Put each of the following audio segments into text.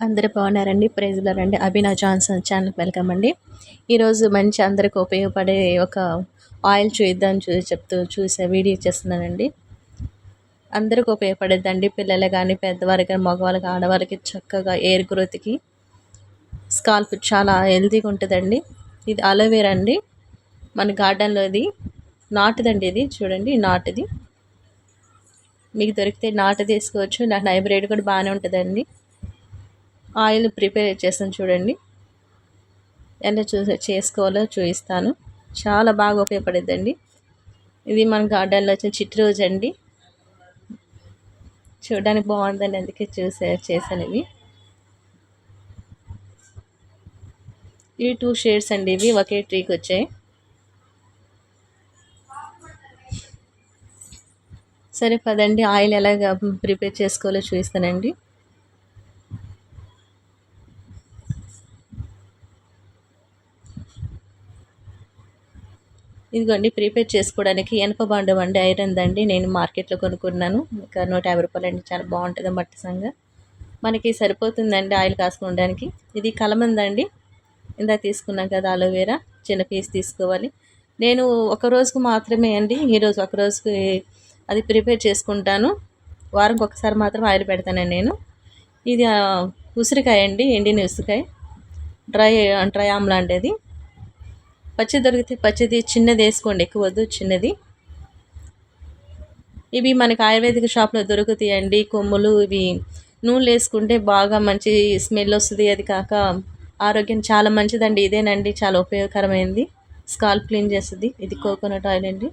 అందరూ బాగున్నారండి. ప్రైజ్‌లార్డ్. అభినవ్ జాన్సన్ ఛానల్‌కి వెల్కమ్ అండి. ఈరోజు మంచి అందరికి ఉపయోగపడే ఒక ఆయిల్ చూద్దాం చెప్తూ చూసే వీడియో చేస్తున్నానండి. అందరికి ఉపయోగపడేదండి. పిల్లలు కానీ, పెద్దవారికి కానీ, మగవాళ్ళకి, ఆడవాళ్ళకి చక్కగా ఎయిర్ గ్రోత్కి స్కాల్ప్ చాలా హెల్తీగా ఉంటుందండి. ఇది అలోవెరా అండి. మన గార్డెన్లో ఇది నాటుదండి. ఇది చూడండి నాటుది. మీకు దొరికితే నాటు తీసుకోవచ్చు. నాకు హైబ్రిడ్ కూడా బాగానే ఉంటుందండి. ఆయిల్ ప్రిపేర్ చేస్తాను చూడండి. ఎలా చేసుకోవాలో చూపిస్తాను. చాలా బాగా ఉపయోగపడుద్దండి. ఇది మన గార్డెన్లో వచ్చిన చిట్టి రోజు అండి. చూడడానికి బాగుందండి, అందుకే చేశాను. ఇవి 2 షేడ్స్ అండి. ఇవి ఒకే ట్రీకి వచ్చాయి. సరే పదండి, ఆయిల్ ఎలాగ ప్రిపేర్ చేసుకోవాలో చూపిస్తానండి. ఇదిగోండి ప్రిపేర్ చేసుకోవడానికి ఎనప బాండం అండి, ఐరన్ దండి. నేను మార్కెట్లో కొనుక్కున్నాను. ఇంకా 150 రూపాయలు అండి. చాలా బాగుంటుంది మట్టి సంగ. మనకి సరిపోతుందండి ఆయిల్ కాసుకోవడానికి. ఇది కలమందండి. ఇందాక తీసుకున్నాం కదా అలోవెరా, చిన్న పీస్ తీసుకోవాలి. నేను ఒక రోజుకు మాత్రమే అండి, ఈరోజు ఒక రోజుకి అది ప్రిపేర్ చేసుకుంటాను. వారంకి ఒకసారి మాత్రం ఆయిల్ పెడతానండి నేను. ఇది ఉసిరికాయ అండి, ఎండిన ఉసిరికాయ, డ్రై ఆమ్లా అండి. అది పచ్చిది దొరికితే పచ్చిది, చిన్నది వేసుకోండి, ఎక్కువ వద్దు, చిన్నది. ఇవి మనకి ఆయుర్వేదిక షాప్లో దొరుకుతాయండి కొమ్ములు. ఇవి నూనెలు వేసుకుంటే బాగా మంచి స్మెల్ వస్తుంది. అది కాక ఆరోగ్యం చాలా మంచిదండి. ఇదేనండి చాలా ఉపయోగకరమైనది. స్కాల్ప్ క్లీన్ చేస్తుంది. ఇది కోకోనట్ ఆయిల్ అండి.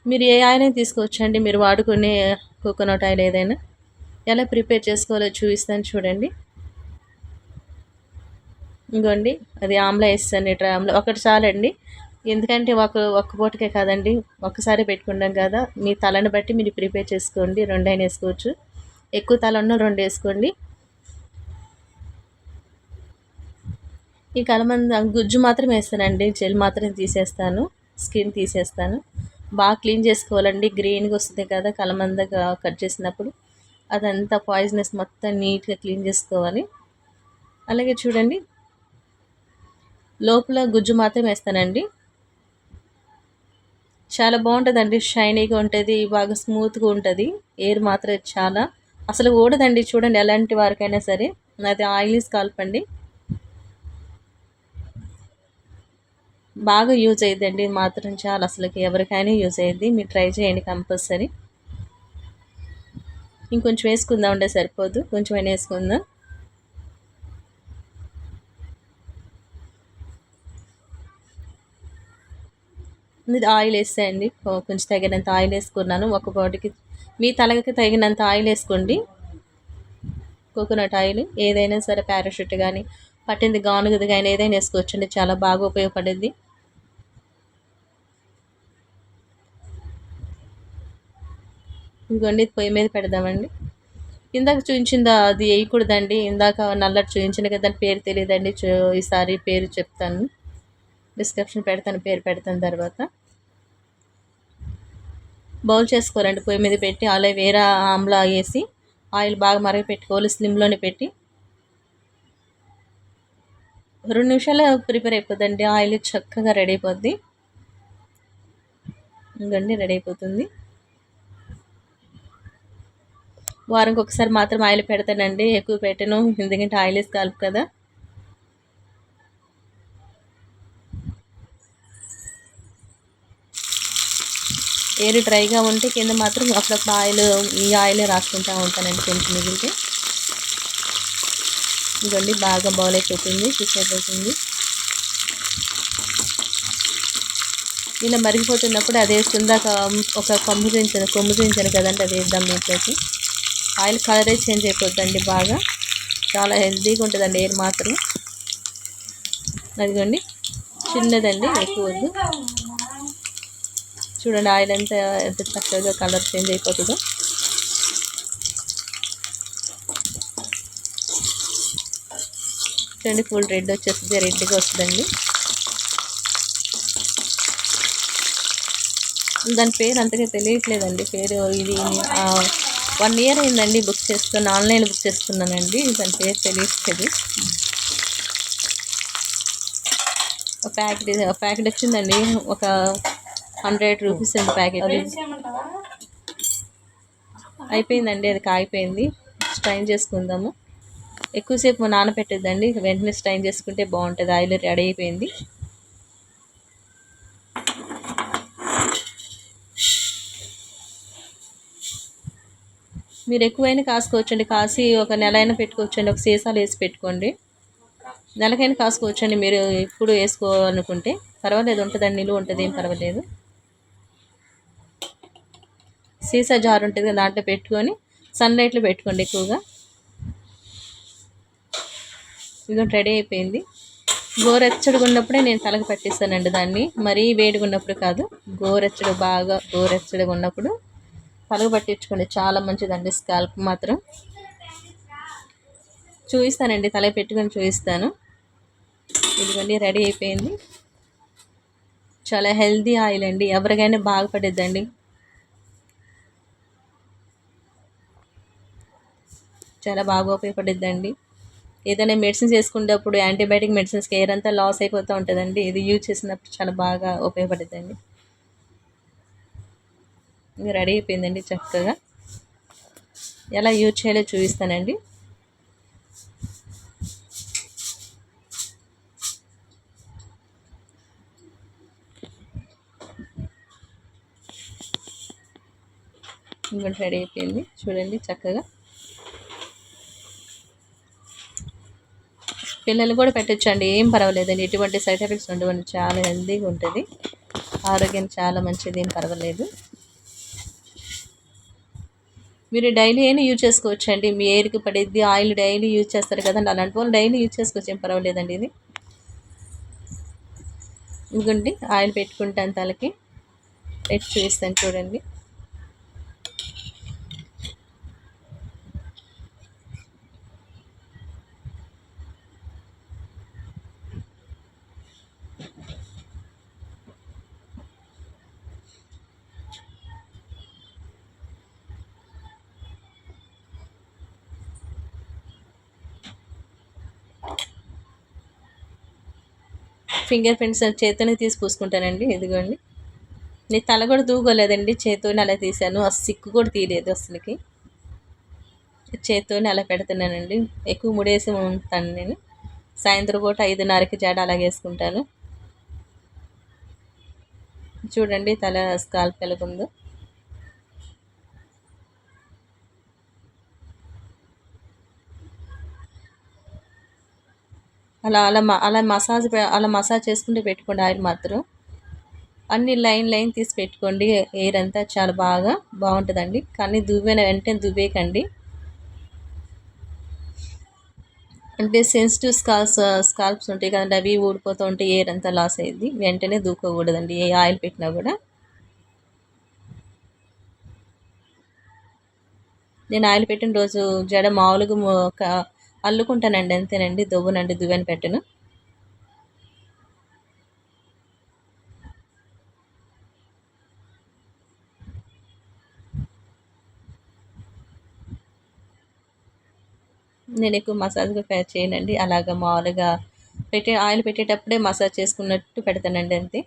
మీరు ఏ ఆయిల్ అయినా తీసుకోవచ్చండి, మీరు వాడుకునే కోకోనట్ ఆయిల్ ఏదైనా. ఎలా ప్రిపేర్ చేసుకోవాలో చూపిస్తాను చూడండి. ఇంకోండి అది ఆమ్లా వేస్తాను, లీటర్ ఆమ్లా ఒకటి చాలండి. ఎందుకంటే ఒక్క పూటకే కాదండి, ఒక్కసారి పెట్టుకుంటాం కదా. మీ తలను బట్టి మీరు ప్రిపేర్ చేసుకోండి. 2 అయినా వేసుకోవచ్చు. ఎక్కువ తల ఉన్న 2 వేసుకోండి. ఈ కలమంద గుజ్జు మాత్రం వేస్తానండి, జెల్ మాత్రం తీసేస్తాను, స్కిన్ తీసేస్తాను. బాగా క్లీన్ చేసుకోవాలండి. గ్రీన్గా వస్తుంది కదా కలమందగా కట్ చేసినప్పుడు, అదంతా పాయిజనస్ మొత్తం నీట్గా క్లీన్ చేసుకోవాలి. అలాగే చూడండి, లోపల గుజ్జు మాత్రం వేస్తానండి. చాలా బాగుంటుందండి, షైనీగా ఉంటుంది, బాగా స్మూత్గా ఉంటుంది. ఎయిర్ మాత్రం చాలా అసలు ఊడదండి. చూడండి, ఎలాంటి వారికైనా సరే. అది ఆయిలీ స్కాల్ప్ అండి, బాగా యూజ్ అయ్యిద్దండి. మాత్రం చాలా అసలుకి ఎవరికైనా యూజ్ అయ్యిద్ది. మీరు ట్రై చేయండి కంపల్సరీ. ఇంకొంచెం వేసుకుందాం అంటే సరిపోదు, కొంచెం అయినా వేసుకుందాం. ఇది ఆయిల్ వేసేయండి. కొంచెం తగినంత ఆయిల్ వేసుకున్నాను. ఒక బాడీకి మీ తలకి తగినంత ఆయిల్ వేసుకోండి. కోకోనట్ ఆయిల్ ఏదైనా సరే, పారాషూట్ కానీ, పట్టింది గానుగది కానీ ఏదైనా వేసుకోవచ్చండి. చాలా బాగా ఉపయోగపడేది. ఇంకోండి పొయ్యి మీద పెడదామండి. ఇందాక చూపించింది అది వేయకూడదండి. ఇందాక నల్లటి చూపించిన కదా, దాని పేరు తెలియదండి. ఈసారి పేరు చెప్తాను, డిస్క్రిప్షన్ పెడతాను, పేరు పెడతాను తర్వాత. బౌల్ చేసుకోవాలండి. పొయ్యి మీద పెట్టి అలోవెరా ఆమ్లా వేసి ఆయిల్ బాగా మరగపెట్టుకోవాలి. స్లిమ్లోనే పెట్టి 2 నిమిషాలు ప్రిపేర్ అయిపోద్దండి. ఆయిల్ చక్కగా రెడీ అయిపోద్ది. ఇంకండి రెడీ అయిపోతుంది. వారంకి ఒకసారి మాత్రం ఆయిల్ పెడతానండి, ఎక్కువ పెట్టను, ఎందుకంటే ఆయిల్ వేసి కలుపు కదా. ఎయిర్ డ్రైగా ఉంటే కింద మాత్రం అప్పుడప్పుడు ఆయిల్, ఈ ఆయిలే రాసుకుంటూ ఉంటానండి కొంచెం మిగిలితే. ఇంకోండి బాగా బౌల్ అయిపోతుంది, అయిపోతుంది. ఇలా మరిగిపోతున్నప్పుడు అది వేసుకుందాక ఒక కొమ్ము చూపించాను కదండి, అది వేద్దాం దీంట్లోకి. ఆయిల్ కలరే చేంజ్ అయిపోద్దండి బాగా. చాలా హెల్తీగా ఉంటుందండి ఎయిర్ మాత్రం. అదిగోండి చిన్నదండి, ఎక్కువ వద్దు. చూడండి ఆయిల్ అంతా ఎంత చక్కగా కలర్ చేంజ్ అయిపోతుందో. చూడండి ఫుల్ రెడ్ వచ్చేస్తుంది, రెడ్గా వస్తుందండి. దాని పేరు అంతగా తెలియట్లేదండి, పేరు ఇది 1 ఇయర్ అయిందండి బుక్ చేసుకుని. ఆన్లైన్లో బుక్ చేసుకున్నానండి. దాని పేరు తెలియట్లేదు. ప్యాకెట్ వచ్చిందండి. ఒక 100 రూపీస్ అండి ప్యాకెట్. అయిపోయిందండి, అది కాగిపోయింది. స్ట్రైన్ చేసుకుందాము. ఎక్కువసేపు నానబెట్టద్దండి, వెంటనే స్ట్రైన్ చేసుకుంటే బాగుంటుంది. ఆయిల్ రెడీ అయిపోయింది. మీరు ఎక్కువైనా కాసుకోవచ్చండి. కాసి ఒక నెల అయినా పెట్టుకోవచ్చండి. ఒక సీసాలు వేసి పెట్టుకోండి. నెలకైనా కాసుకోవచ్చండి. మీరు ఇప్పుడు వేసుకోవాలనుకుంటే పర్వాలేదు, ఉంటుందండి, నిలువ ఉంటుంది, ఏం పర్వాలేదు. సీసా జార్ ఉంటుంది కదా, దాంట్లో పెట్టుకొని సన్లైట్లో పెట్టుకోండి ఎక్కువగా. ఇదిగో రెడీ అయిపోయింది. గోరెచ్చడిగా ఉన్నప్పుడే నేను తలకు పట్టిస్తానండి దాన్ని. మరీ వేడిగా ఉన్నప్పుడు కాదు, బాగా గోరెచ్చడిగా ఉన్నప్పుడు తలకు పట్టించుకోండి. చాలా మంచిదండి స్కాల్ప్ మాత్రం. చూపిస్తానండి, తల పెట్టుకొని చూపిస్తాను. ఇదిగోండి రెడీ అయిపోయింది. చాలా హెల్తీ ఆయిల్ అండి, ఎవరికైనా బాగా పడిద్దండి. చాలా బాగా ఉపయోగపడిద్దండి. ఏదైనా మెడిసిన్స్ వేసుకునేటప్పుడు యాంటీబయాటిక్ మెడిసిన్స్కి ఎయిర్ అంతా లాస్ అయిపోతూ ఉంటుందండి. ఇది యూజ్ చేసినప్పుడు చాలా బాగా ఉపయోగపడుతుందండి. ఇది రెడీ అయిపోయిందండి చక్కగా. ఎలా యూజ్ చేయాలో చూపిస్తానండి. ఇంకోటి రెడీ అయిపోయింది చూడండి చక్కగా. పిల్లలు కూడా పెట్టచ్చండి, ఏం పర్వాలేదండి. ఎటువంటి సైడ్ ఎఫెక్ట్స్ ఉండవండి. చాలా హెల్తీగా ఉంటుంది, ఆరోగ్యం చాలా మంచిది, ఏం పర్వాలేదు. మీరు డైలీ అయినా యూజ్ చేసుకోవచ్చు అండి. మీ ఎయిర్కి పడిద్ది. ఆయిల్ డైలీ యూజ్ చేస్తారు కదండి, అలాంటి వాళ్ళు డైలీ యూజ్ చేసుకోవచ్చు, ఏం పర్వాలేదండి. ఇది ఇంకోండి ఆయిల్ పెట్టుకుంటాను తలకి, పెట్టి చూపిస్తాను చూడండి. ఫింగర్ ప్రింట్స్ చేత్తోనే తీసి పూసుకుంటానండి. ఇదిగోండి, నేను తల కూడా దూకోలేదండి, చేత్తోనే అలా తీసాను. ఆ సిక్కు కూడా తీయలేదు అసలుకి. చేత్తోనే అలా పెడుతున్నానండి. ఎక్కువ ముడేసి ఉంటాను నేను. సాయంత్రం పూట 5:30కి జడ అలాగే వేసుకుంటాను. చూడండి తల స్కాల్ప్ ఎలాగుందో. అలా అలా అలా మసాజ్ చేసుకుంటూ పెట్టుకోండి ఆయిల్ మాత్రం. అన్ని లైన్ తీసి పెట్టుకోండి. ఎయిర్ అంతా చాలా బాగుంటుందండి. కానీ వెంటనే దువ్వేకండి. అంటే సెన్సిటివ్ స్కాల్ప్స్ ఉంటాయి కదండి, అవి ఊడిపోతూ ఉంటాయి, ఎయిర్ అంతా లాస్ అయ్యింది. వెంటనే దూకోకూడదండి ఏ ఆయిల్ పెట్టినా కూడా. నేను ఆయిల్ పెట్టిన రోజు జడ మామూలుగా అల్లుకుంటానండి, అంతేనండి. దువ్వెన పెట్టను. నేను ఎక్కువ మసాజ్గా చేయనండి. అలాగా మామూలుగా ఆయిల్ పెట్టేటప్పుడే మసాజ్ చేసుకున్నట్టు పెడతానండి, అంతే.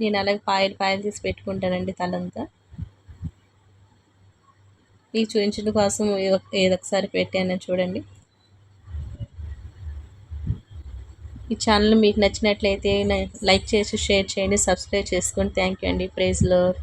నేను అలాగే పాయలు తీసి పెట్టుకుంటానండి తలంతా. మీకు చూపించడం కోసం ఏదొకసారి పెట్టాను చూడండి. ఈ ఛానల్ మీకు నచ్చినట్లయితే లైక్ చేసి షేర్ చేయండి, సబ్స్క్రైబ్ చేసుకోండి. థ్యాంక్ యూ అండి. Praise lord.